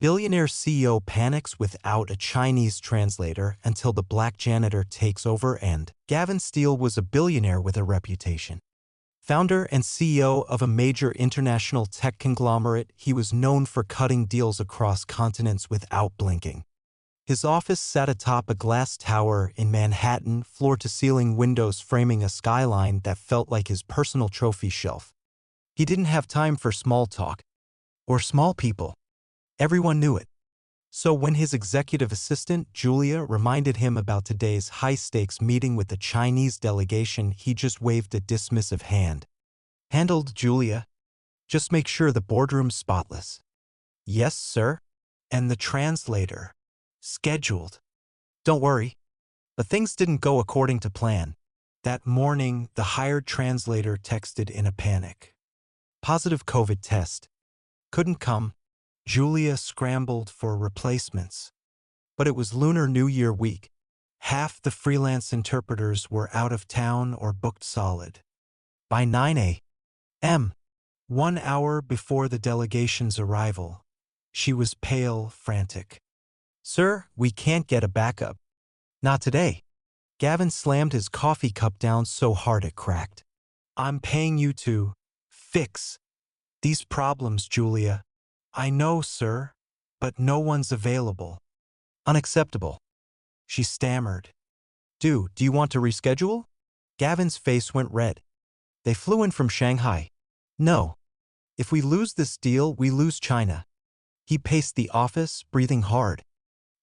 Billionaire CEO panics without a Chinese translator until the black janitor takes over, and Gavin Steele was a billionaire with a reputation. Founder and CEO of a major international tech conglomerate, he was known for cutting deals across continents without blinking. His office sat atop a glass tower in Manhattan, floor-to-ceiling windows framing a skyline that felt like his personal trophy shelf. He didn't have time for small talk or small people. Everyone knew it. So when his executive assistant, Julia, reminded him about today's high-stakes meeting with the Chinese delegation, he just waved a dismissive hand. "Handled, Julia. Just make sure the boardroom's spotless." "Yes, sir." "And the translator." "Scheduled." "Don't worry." But things didn't go according to plan. That morning, the hired translator texted in a panic. "Positive COVID test. Couldn't come." Julia scrambled for replacements. But it was Lunar New Year week. Half the freelance interpreters were out of town or booked solid. By 9 a.m., 1 hour before the delegation's arrival, she was pale, frantic. "Sir, we can't get a backup." "Not today." Gavin slammed his coffee cup down so hard it cracked. "I'm paying you to fix these problems, Julia." "I know, sir, but no one's available." "Unacceptable." She stammered. Do you want to reschedule?" Gavin's face went red. "They flew in from Shanghai." "No. If we lose this deal, we lose China." He paced the office, breathing hard.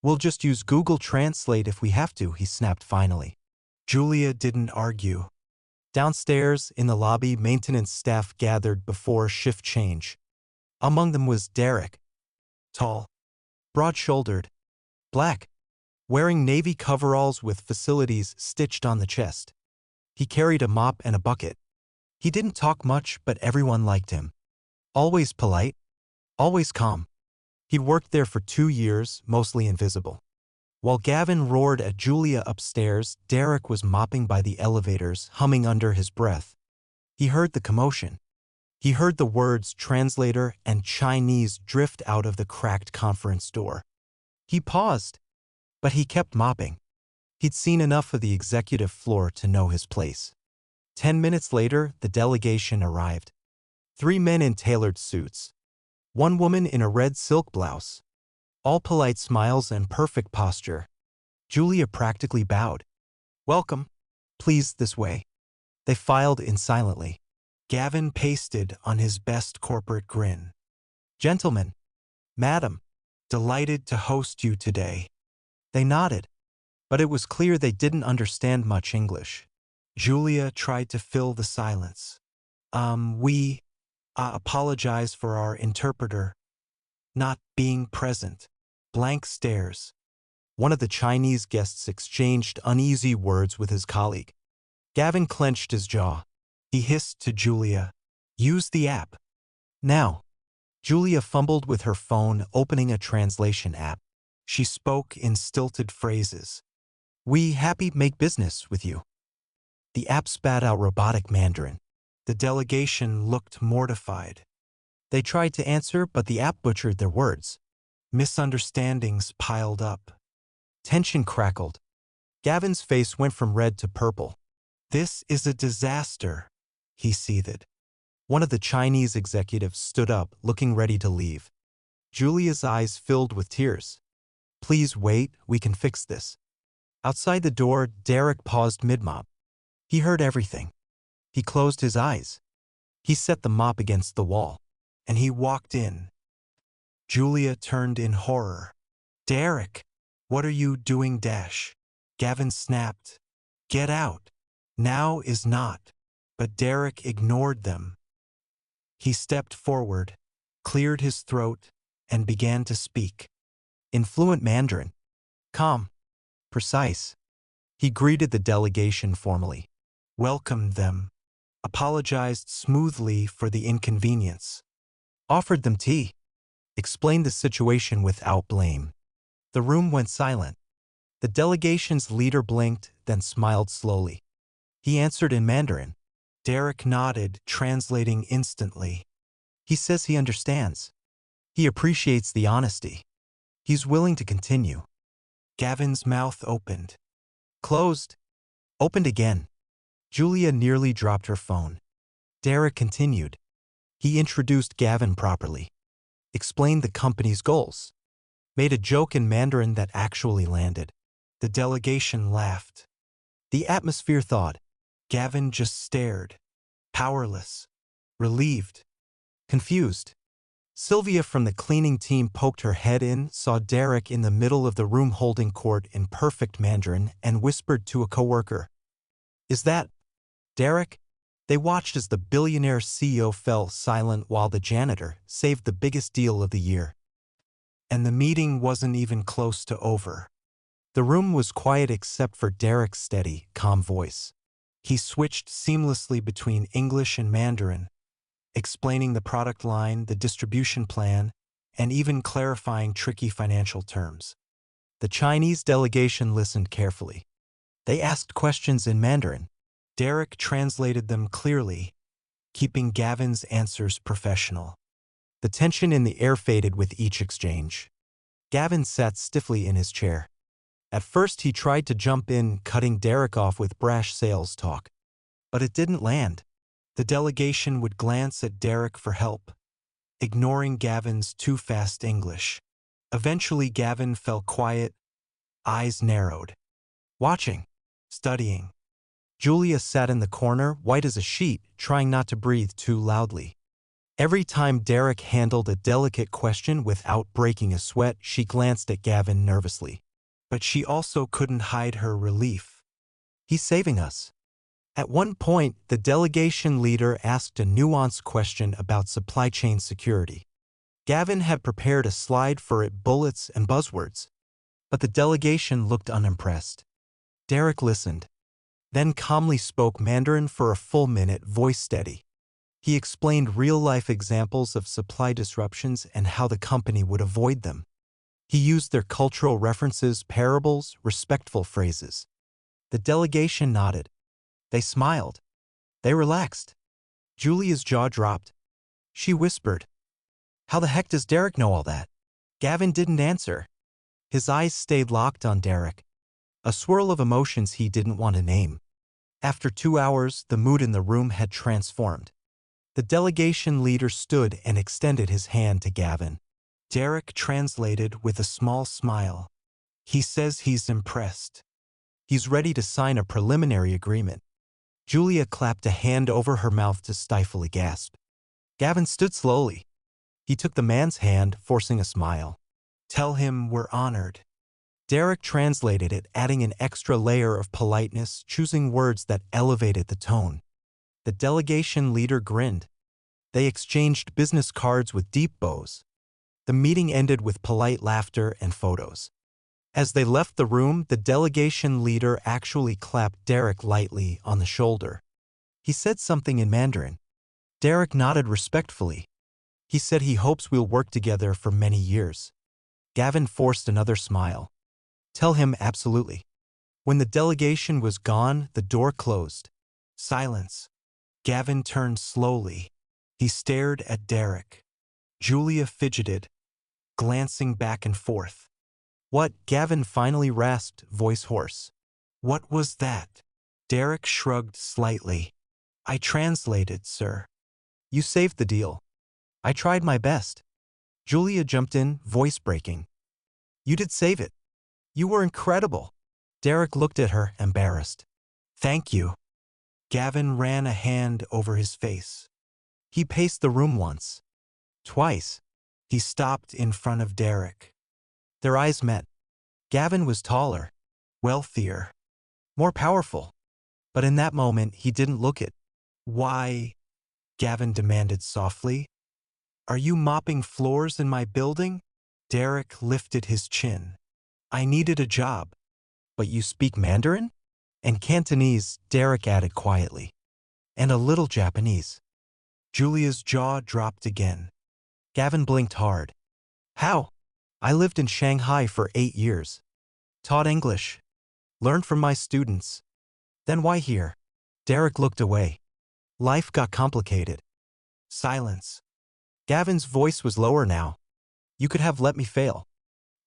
"We'll just use Google Translate if we have to," he snapped finally. Julia didn't argue. Downstairs, in the lobby, maintenance staff gathered before shift change. Among them was Derek. Tall, broad-shouldered, black, wearing navy coveralls with facilities stitched on the chest. He carried a mop and a bucket. He didn't talk much, but everyone liked him. Always polite, always calm. He'd worked there for 2 years, mostly invisible. While Gavin roared at Julia upstairs, Derek was mopping by the elevators, humming under his breath. He heard the commotion. He heard the words translator and Chinese drift out of the cracked conference door. He paused, but he kept mopping. He'd seen enough of the executive floor to know his place. 10 minutes later, the delegation arrived. 3 men in tailored suits. 1 woman in a red silk blouse. All polite smiles and perfect posture. Julia practically bowed. "Welcome. Please, this way." They filed in silently. Gavin pasted on his best corporate grin. "Gentlemen, madam, delighted to host you today." They nodded, but it was clear they didn't understand much English. Julia tried to fill the silence. We apologize for our interpreter not being present." Blank stares. One of the Chinese guests exchanged uneasy words with his colleague. Gavin clenched his jaw. He hissed to Julia, "Use the app. Now." Julia fumbled with her phone, opening a translation app. She spoke in stilted phrases. "We happy make business with you." The app spat out robotic Mandarin. The delegation looked mortified. They tried to answer, but the app butchered their words. Misunderstandings piled up. Tension crackled. Gavin's face went from red to purple. "This is a disaster," he seethed. One of the Chinese executives stood up, looking ready to leave. Julia's eyes filled with tears. "Please wait, we can fix this." Outside the door, Derek paused mid-mop. He heard everything. He closed his eyes. He set the mop against the wall, and he walked in. Julia turned in horror. "Derek, what are you doing, Dash?" Gavin snapped. "Get out. Now is not." But Derek ignored them. He stepped forward, cleared his throat, and began to speak. In fluent Mandarin. Calm. Precise. He greeted the delegation formally, welcomed them, apologized smoothly for the inconvenience, offered them tea, explained the situation without blame. The room went silent. The delegation's leader blinked, then smiled slowly. He answered in Mandarin. Derek nodded, translating instantly. "He says he understands. He appreciates the honesty." He's willing to continue. Gavin's mouth opened. Closed. Opened again. Julia nearly dropped her phone. Derek continued. He introduced Gavin properly. Explained the company's goals. Made a joke in Mandarin that actually landed. The delegation laughed. The atmosphere thawed. Gavin just stared. Powerless. Relieved. Confused. Sylvia from the cleaning team poked her head in, saw Derek in the middle of the room holding court in perfect Mandarin, and whispered to a coworker, "Is that Derek?" They watched as the billionaire CEO fell silent while the janitor saved the biggest deal of the year. And the meeting wasn't even close to over. The room was quiet except for Derek's steady, calm voice. He switched seamlessly between English and Mandarin, explaining the product line, the distribution plan, and even clarifying tricky financial terms. The Chinese delegation listened carefully. They asked questions in Mandarin. Derek translated them clearly, keeping Gavin's answers professional. The tension in the air faded with each exchange. Gavin sat stiffly in his chair. At first he tried to jump in, cutting Derek off with brash sales talk. But it didn't land. The delegation would glance at Derek for help, ignoring Gavin's too fast English. Eventually Gavin fell quiet, eyes narrowed. Watching, studying. Julia sat in the corner, white as a sheet, trying not to breathe too loudly. Every time Derek handled a delicate question without breaking a sweat, she glanced at Gavin nervously. But she also couldn't hide her relief. He's saving us. At one point, the delegation leader asked a nuanced question about supply chain security. Gavin had prepared a slide for it, bullets and buzzwords. But the delegation looked unimpressed. Derek listened, then calmly spoke Mandarin for a full minute, voice steady. He explained real-life examples of supply disruptions and how the company would avoid them. He used their cultural references, parables, respectful phrases. The delegation nodded. They smiled. They relaxed. Julia's jaw dropped. She whispered, "How the heck does Derek know all that?" Gavin didn't answer. His eyes stayed locked on Derek, a swirl of emotions he didn't want to name. After 2 hours, the mood in the room had transformed. The delegation leader stood and extended his hand to Gavin. Derek translated with a small smile. He says he's impressed. He's ready to sign a preliminary agreement. Julia clapped a hand over her mouth to stifle a gasp. Gavin stood slowly. He took the man's hand, forcing a smile. "Tell him we're honored." Derek translated it, adding an extra layer of politeness, choosing words that elevated the tone. The delegation leader grinned. They exchanged business cards with deep bows. The meeting ended with polite laughter and photos. As they left the room, the delegation leader actually clapped Derek lightly on the shoulder. He said something in Mandarin. Derek nodded respectfully. He said he hopes we'll work together for many years. Gavin forced another smile. "Tell him absolutely." When the delegation was gone, the door closed. Silence. Gavin turned slowly. He stared at Derek. Julia fidgeted, glancing back and forth. "What?" Gavin finally rasped, voice hoarse. "What was that?" Derek shrugged slightly. "I translated, sir. You saved the deal. I tried my best." Julia jumped in, voice breaking. "You did save it. You were incredible." Derek looked at her, embarrassed. "Thank you." Gavin ran a hand over his face. He paced the room once. Twice. He stopped in front of Derek. Their eyes met. Gavin was taller, wealthier, more powerful. But in that moment, he didn't look it. "Why?" Gavin demanded softly. "Are you mopping floors in my building?" Derek lifted his chin. "I needed a job." "But you speak Mandarin?" "And Cantonese," Derek added quietly. "And a little Japanese." Julia's jaw dropped again. Gavin blinked hard. "How?" "I lived in Shanghai for 8 years. Taught English. Learned from my students." "Then why here?" Derek looked away. "Life got complicated." Silence. Gavin's voice was lower now. "You could have let me fail.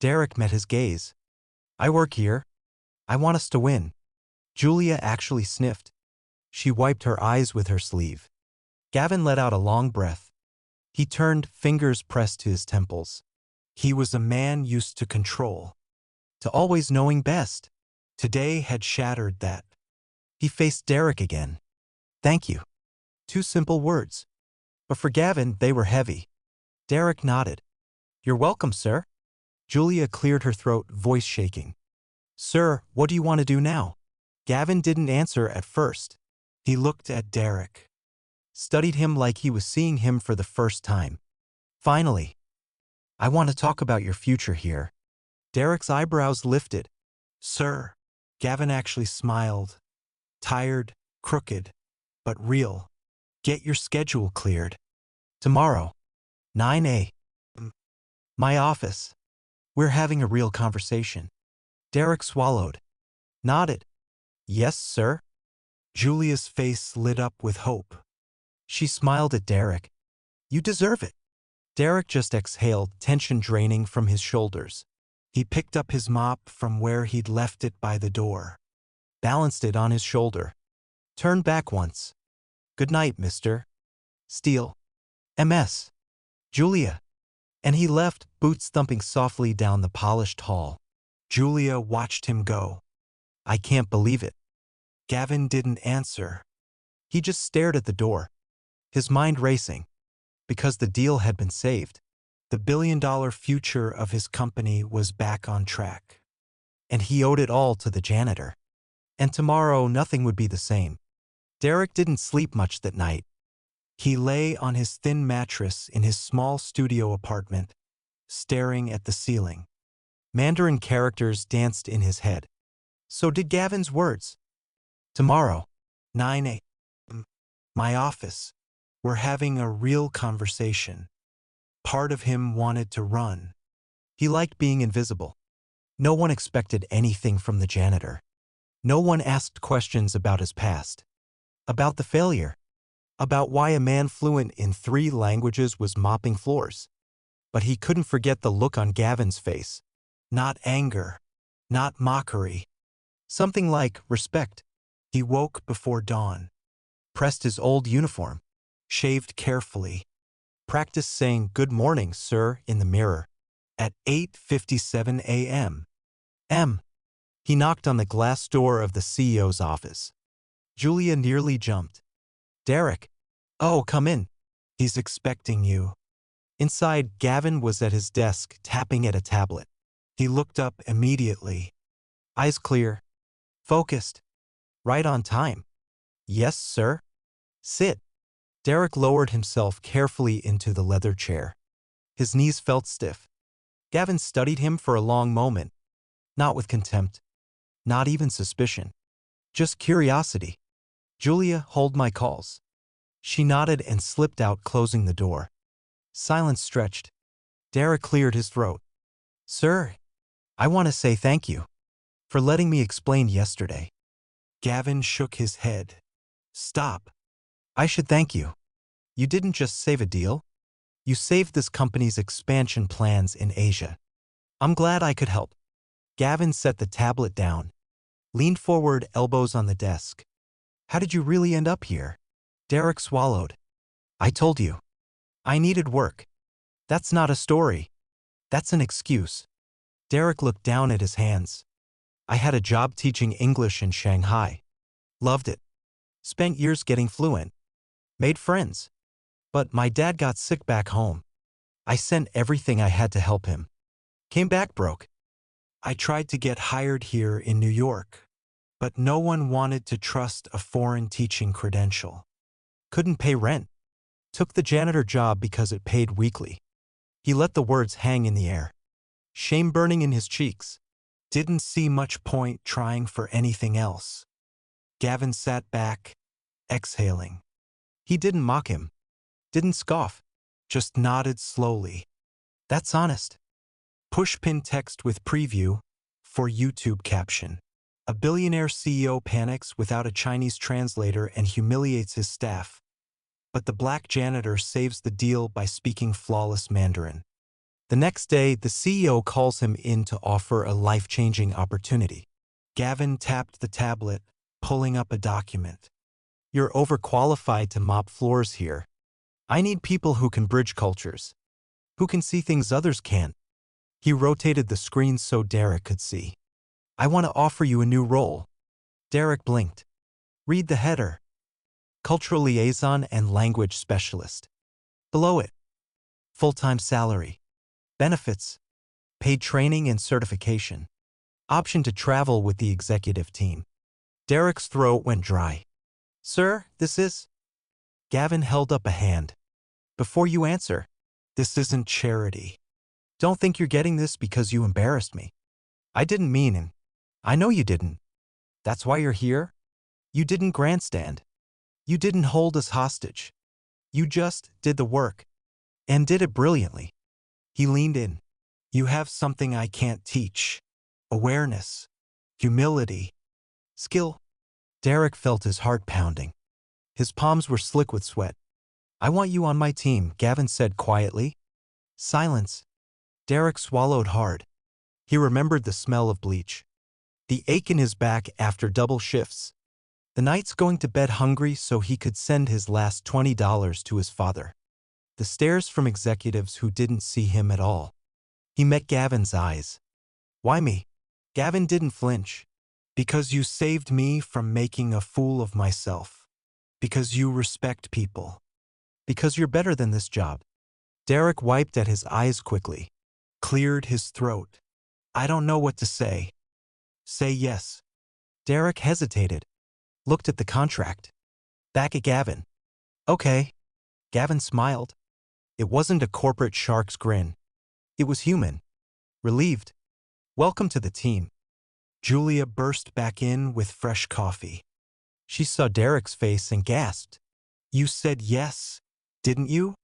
Derek met his gaze. I work here. I want us to win. Julia actually sniffed. She wiped her eyes with her sleeve. Gavin let out a long breath. He turned, fingers pressed to his temples. He was a man used to control, to always knowing best. Today had shattered that. He faced Derek again. Thank you. Two simple words. But for Gavin, they were heavy. Derek nodded. You're welcome, sir. Julia cleared her throat, voice shaking. Sir, what do you want to do now? Gavin didn't answer at first. He looked at Derek, studied him like he was seeing him for the first time. Finally, I want to talk about your future here. Derek's eyebrows lifted. Sir. Gavin actually smiled. Tired, crooked, but real. Get your schedule cleared. Tomorrow, 9 a.m. My office. We're having a real conversation. Derek swallowed. Nodded. Yes, sir. Julia's face lit up with hope. She smiled at Derek. You deserve it. Derek just exhaled, tension draining from his shoulders. He picked up his mop from where he'd left it by the door, balanced it on his shoulder, turned back once. Good night, Mr. Steele. MS. Julia. And he left, boots thumping softly down the polished hall. Julia watched him go. I can't believe it. Gavin didn't answer. He just stared at the door, his mind racing, because the deal had been saved. The billion-dollar future of his company was back on track. And he owed it all to the janitor. And tomorrow nothing would be the same. Derek didn't sleep much that night. He lay on his thin mattress in his small studio apartment, staring at the ceiling. Mandarin characters danced in his head. So did Gavin's words. Tomorrow, 9 a.m. My office. We're having a real conversation. Part of him wanted to run. He liked being invisible. No one expected anything from the janitor. No one asked questions about his past, about the failure, about why a man fluent in 3 languages was mopping floors. But he couldn't forget the look on Gavin's face. Not anger, not mockery. Something like respect. He woke before dawn, pressed his old uniform, shaved carefully, practiced saying good morning, sir, in the mirror. At 8:57 a.m. He knocked on the glass door of the CEO's office. Julia nearly jumped. Derek. Oh, come in. He's expecting you. Inside, Gavin was at his desk, tapping at a tablet. He looked up immediately. Eyes clear. Focused. Right on time. Yes, sir. Sit. Derek lowered himself carefully into the leather chair. His knees felt stiff. Gavin studied him for a long moment. Not with contempt. Not even suspicion. Just curiosity. Julia, hold my calls. She nodded and slipped out, closing the door. Silence stretched. Derek cleared his throat. Sir, I want to say thank you for letting me explain yesterday. Gavin shook his head. Stop. I should thank you. You didn't just save a deal. You saved this company's expansion plans in Asia. I'm glad I could help. Gavin set the tablet down, leaned forward, elbows on the desk. How did you really end up here? Derek swallowed. I told you. I needed work. That's not a story. That's an excuse. Derek looked down at his hands. I had a job teaching English in Shanghai. Loved it. Spent years getting fluent. Made friends. But my dad got sick back home. I sent everything I had to help him. Came back broke. I tried to get hired here in New York, but no one wanted to trust a foreign teaching credential. Couldn't pay rent. Took the janitor job because it paid weekly. He let the words hang in the air. Shame burning in his cheeks. Didn't see much point trying for anything else. Gavin sat back, exhaling. He didn't mock him. Didn't scoff. Just nodded slowly. That's honest. Pushpin text with preview for YouTube caption. A billionaire CEO panics without a Chinese translator and humiliates his staff. But the black janitor saves the deal by speaking flawless Mandarin. The next day, the CEO calls him in to offer a life-changing opportunity. Gavin tapped the tablet, pulling up a document. You're overqualified to mop floors here. I need people who can bridge cultures, who can see things others can't. He rotated the screen so Derek could see. I want to offer you a new role. Derek blinked. Read the header. Cultural liaison and language specialist. Below it, full-time salary, benefits, paid training and certification, option to travel with the executive team. Derek's throat went dry. Sir, this is... Gavin held up a hand. Before you answer, this isn't charity. Don't think you're getting this because you embarrassed me. I didn't mean it. I know you didn't. That's why you're here? You didn't grandstand. You didn't hold us hostage. You just did the work. And did it brilliantly. He leaned in. You have something I can't teach. Awareness. Humility. Skill. Derek felt his heart pounding. His palms were slick with sweat. I want you on my team, Gavin said quietly. Silence. Derek swallowed hard. He remembered the smell of bleach. The ache in his back after double shifts. The nights going to bed hungry so he could send his last $20 to his father. The stares from executives who didn't see him at all. He met Gavin's eyes. Why me? Gavin didn't flinch. Because you saved me from making a fool of myself. Because you respect people. Because you're better than this job. Derek wiped at his eyes quickly. Cleared his throat. I don't know what to say. Say yes. Derek hesitated. Looked at the contract. Back at Gavin. Okay. Gavin smiled. It wasn't a corporate shark's grin. It was human. Relieved. Welcome to the team. Julia burst back in with fresh coffee. She saw Derek's face and gasped. You said yes, didn't you?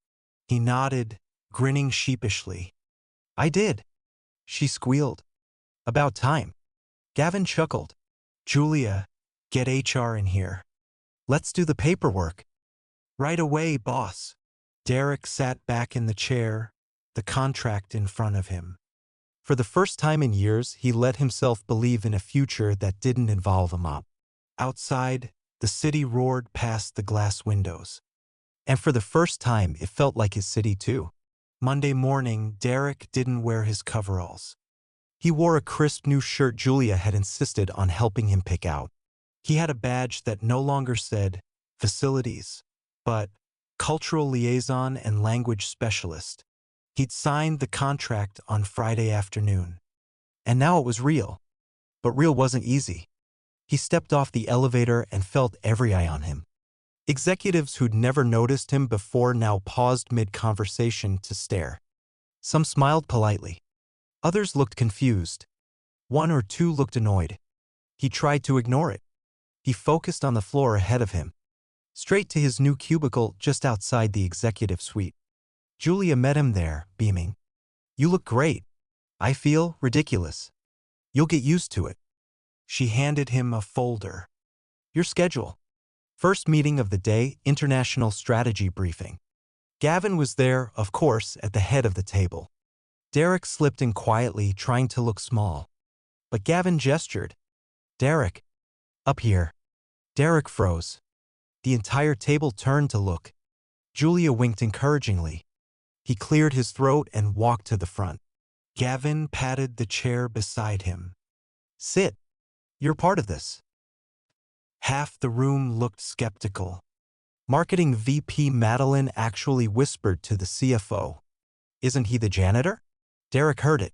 He nodded, grinning sheepishly. I did. She squealed. About time. Gavin chuckled. Julia, get HR in here. Let's do the paperwork. Right away, boss. Derek sat back in the chair, the contract in front of him. For the first time in years, he let himself believe in a future that didn't involve a mop. Outside, the city roared past the glass windows. And for the first time, it felt like his city too. Monday morning, Derek didn't wear his coveralls. He wore a crisp new shirt Julia had insisted on helping him pick out. He had a badge that no longer said facilities, but cultural liaison and language specialist. He'd signed the contract on Friday afternoon. And now it was real. But real wasn't easy. He stepped off the elevator and felt every eye on him. Executives who'd never noticed him before now paused mid-conversation to stare. Some smiled politely. Others looked confused. One or two looked annoyed. He tried to ignore it. He focused on the floor ahead of him, straight to his new cubicle just outside the executive suite. Julia met him there, beaming. You look great. I feel ridiculous. You'll get used to it. She handed him a folder. Your schedule. First meeting of the day, international strategy briefing. Gavin was there, of course, at the head of the table. Derek slipped in quietly, trying to look small. But Gavin gestured. Derek. Up here. Derek froze. The entire table turned to look. Julia winked encouragingly. He cleared his throat and walked to the front. Gavin patted the chair beside him. Sit. You're part of this. Half the room looked skeptical. Marketing VP Madeline actually whispered to the CFO. Isn't he the janitor? Derek heard it.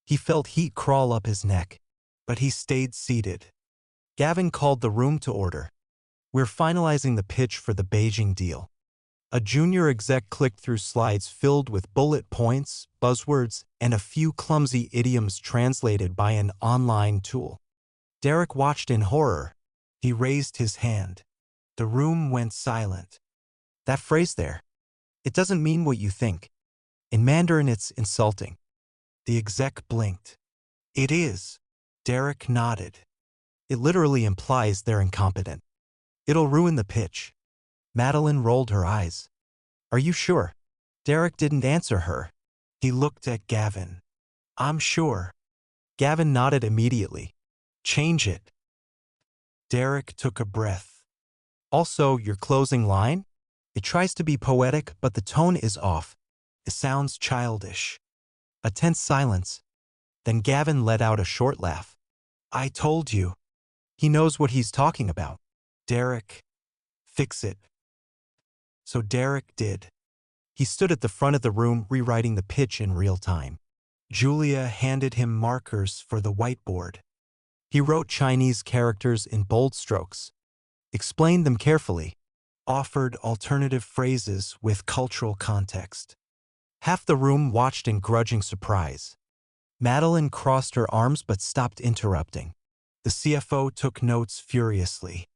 He felt heat crawl up his neck, but he stayed seated. Gavin called the room to order. We're finalizing the pitch for the Beijing deal. A junior exec clicked through slides filled with bullet points, buzzwords, and a few clumsy idioms translated by an online tool. Derek watched in horror. He raised his hand. The room went silent. That phrase there, it doesn't mean what you think. In Mandarin, it's insulting. The exec blinked. It is. Derek nodded. It literally implies they're incompetent. It'll ruin the pitch. Madeline rolled her eyes. Are you sure? Derek didn't answer her. He looked at Gavin. I'm sure. Gavin nodded immediately. Change it. Derek took a breath. Also, your closing line? It tries to be poetic, but the tone is off. It sounds childish. A tense silence. Then Gavin let out a short laugh. I told you. He knows what he's talking about. Derek, fix it. So Derek did. He stood at the front of the room rewriting the pitch in real time. Julia handed him markers for the whiteboard. He wrote Chinese characters in bold strokes, explained them carefully, offered alternative phrases with cultural context. Half the room watched in grudging surprise. Madeline crossed her arms but stopped interrupting. The CFO took notes furiously.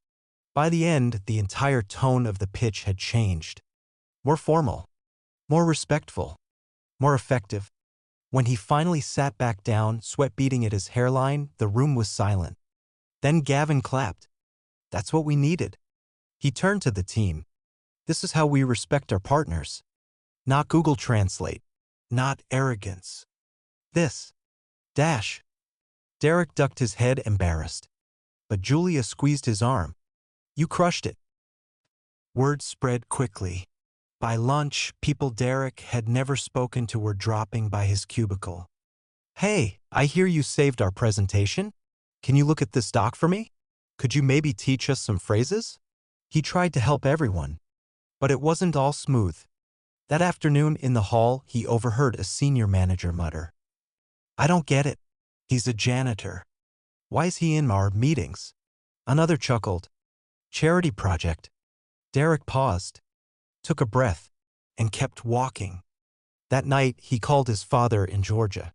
By the end, the entire tone of the pitch had changed. More formal, more respectful, more effective. When he finally sat back down, sweat beading at his hairline, the room was silent. Then Gavin clapped. That's what we needed. He turned to the team. This is how we respect our partners. Not Google Translate. Not arrogance. This. Dash. Derek ducked his head, embarrassed. But Julia squeezed his arm. You crushed it. Word spread quickly. By lunch, people Derek had never spoken to were dropping by his cubicle. Hey, I hear you saved our presentation. Can you look at this doc for me? Could you maybe teach us some phrases? He tried to help everyone. But it wasn't all smooth. That afternoon in the hall, he overheard a senior manager mutter. I don't get it. He's a janitor. Why is he in our meetings? Another chuckled. Charity project. Derek paused, took a breath, and kept walking. That night, he called his father in Georgia.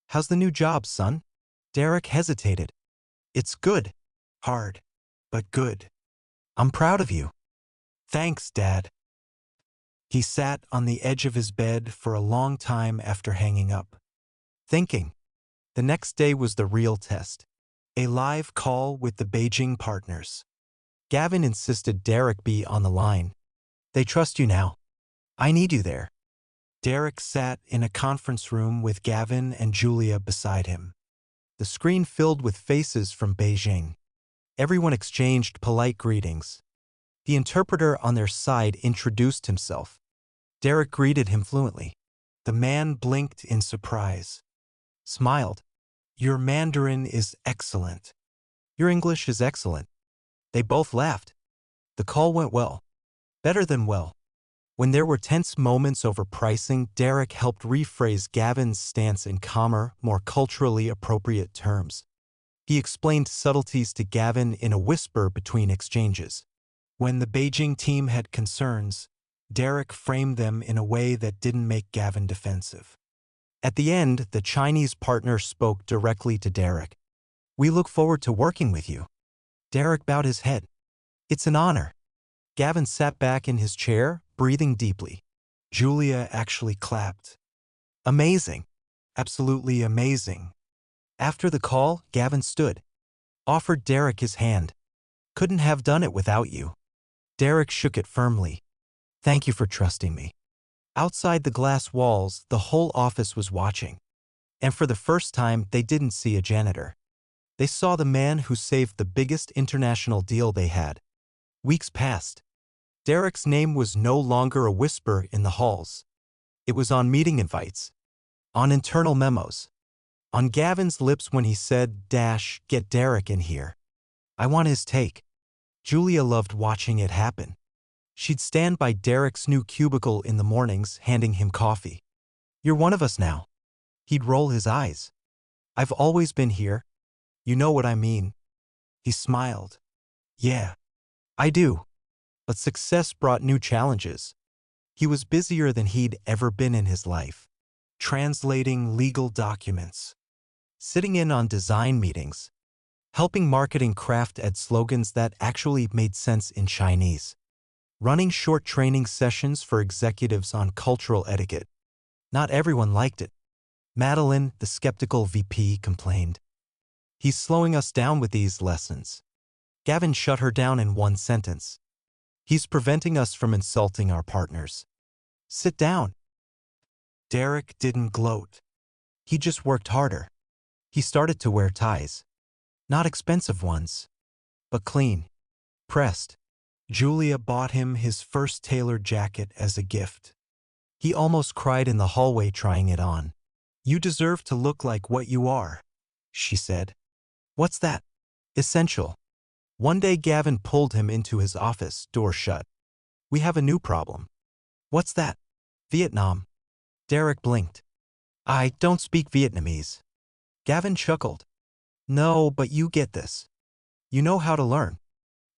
How's the new job, son? Derek hesitated. It's good. Hard, but good. I'm proud of you. Thanks, Dad. He sat on the edge of his bed for a long time after hanging up, thinking. The next day was the real test. A live call with the Beijing partners. Gavin insisted Derek be on the line. They trust you now. I need you there. Derek sat in a conference room with Gavin and Julia beside him. The screen filled with faces from Beijing. Everyone exchanged polite greetings. The interpreter on their side introduced himself. Derek greeted him fluently. The man blinked in surprise. Smiled. Your Mandarin is excellent. Your English is excellent. They both laughed. The call went well. Better than well. When there were tense moments over pricing, Derek helped rephrase Gavin's stance in calmer, more culturally appropriate terms. He explained subtleties to Gavin in a whisper between exchanges. When the Beijing team had concerns, Derek framed them in a way that didn't make Gavin defensive. At the end, the Chinese partner spoke directly to Derek. We look forward to working with you. Derek bowed his head. It's an honor. Gavin sat back in his chair, breathing deeply. Julia actually clapped. Amazing. Absolutely amazing. After the call, Gavin stood, offered Derek his hand. Couldn't have done it without you. Derek shook it firmly. Thank you for trusting me. Outside the glass walls, the whole office was watching. And for the first time, they didn't see a janitor. They saw the man who saved the biggest international deal they had. Weeks passed. Derek's name was no longer a whisper in the halls. It was on meeting invites, on internal memos, on Gavin's lips when he said, Dash, get Derek in here. I want his take. Julia loved watching it happen. She'd stand by Derek's new cubicle in the mornings, handing him coffee. You're one of us now. He'd roll his eyes. I've always been here. You know what I mean. He smiled. Yeah, I do. But success brought new challenges. He was busier than he'd ever been in his life. Translating legal documents. Sitting in on design meetings. Helping marketing craft add slogans that actually made sense in Chinese. Running short training sessions for executives on cultural etiquette. Not everyone liked it. Madeline, the skeptical VP, complained. He's slowing us down with these lessons. Gavin shut her down in one sentence. He's preventing us from insulting our partners. Sit down. Derek didn't gloat. He just worked harder. He started to wear ties. Not expensive ones, but clean, pressed. Julia bought him his first tailored jacket as a gift. He almost cried in the hallway trying it on. "You deserve to look like what you are," she said. "What's that?" "Essential." One day Gavin pulled him into his office, door shut. "We have a new problem." "What's that?" "Vietnam." Derek blinked. "I don't speak Vietnamese." Gavin chuckled. "No, but you get this. You know how to learn.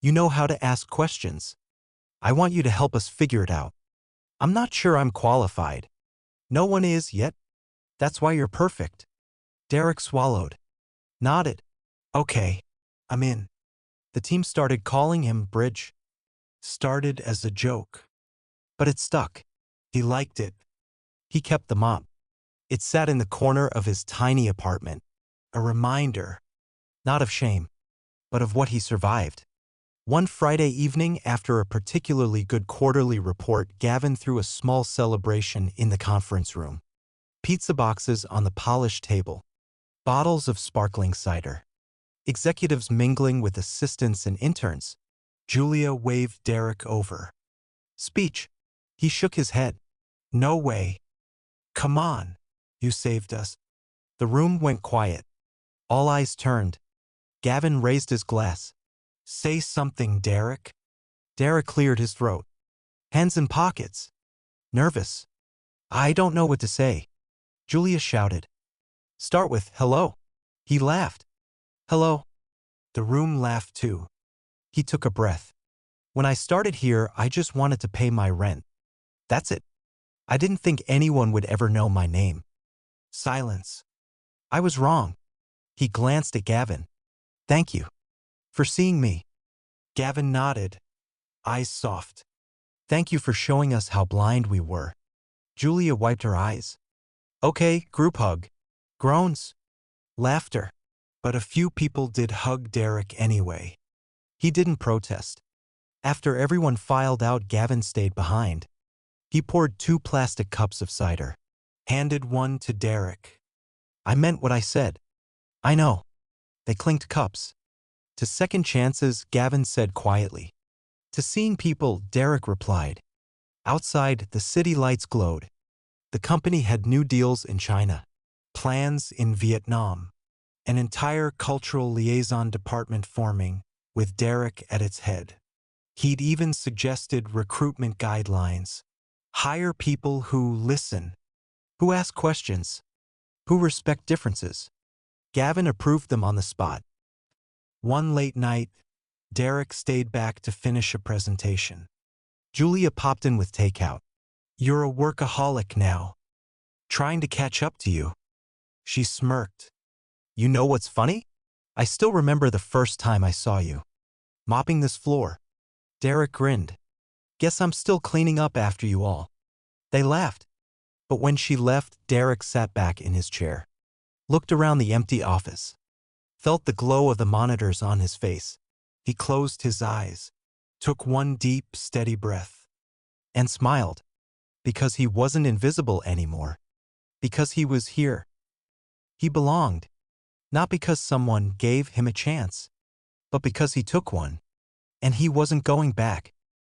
You know how to ask questions. I want you to help us figure it out. I'm not sure I'm qualified. No one is yet. That's why you're perfect." Derek swallowed, nodded. "Okay, I'm in." The team started calling him Bridge. Started as a joke. But it stuck. He liked it. He kept the mop. It sat in the corner of his tiny apartment. A reminder, not of shame, but of what he survived. One Friday evening, after a particularly good quarterly report, Gavin threw a small celebration in the conference room. Pizza boxes on the polished table. Bottles of sparkling cider. Executives mingling with assistants and interns. Julia waved Derek over. "Speech." He shook his head. "No way." "Come on. You saved us." The room went quiet. All eyes turned. Gavin raised his glass. "Say something, Derek." Derek cleared his throat. Hands in pockets. Nervous. "I don't know what to say." Julia shouted. "Start with hello." He laughed. "Hello." The room laughed too. He took a breath. "When I started here, I just wanted to pay my rent. That's it. I didn't think anyone would ever know my name." Silence. "I was wrong." He glanced at Gavin. "Thank you for seeing me." Gavin nodded, eyes soft. "Thank you for showing us how blind we were." Julia wiped her eyes. "Okay, group hug." Groans. Laughter. But a few people did hug Derek anyway. He didn't protest. After everyone filed out, Gavin stayed behind. He poured 2 plastic cups of cider. Handed one to Derek. "I meant what I said." "I know." They clinked cups. "To second chances," Gavin said quietly. "To seeing people," Derek replied. Outside, the city lights glowed. The company had new deals in China. Plans in Vietnam. An entire cultural liaison department forming, with Derek at its head. He'd even suggested recruitment guidelines. Hire people who listen, who ask questions, who respect differences. Gavin approved them on the spot. One late night, Derek stayed back to finish a presentation. Julia popped in with takeout. "You're a workaholic now. Trying to catch up to you." She smirked. "You know what's funny? I still remember the first time I saw you. Mopping this floor." Derek grinned. "Guess I'm still cleaning up after you all." They laughed. But when she left, Derek sat back in his chair. Looked around the empty office. Felt the glow of the monitors on his face. He closed his eyes. Took one deep, steady breath. And smiled. Because he wasn't invisible anymore. Because he was here. He belonged. Not because someone gave him a chance, but because he took one. And he wasn't going back.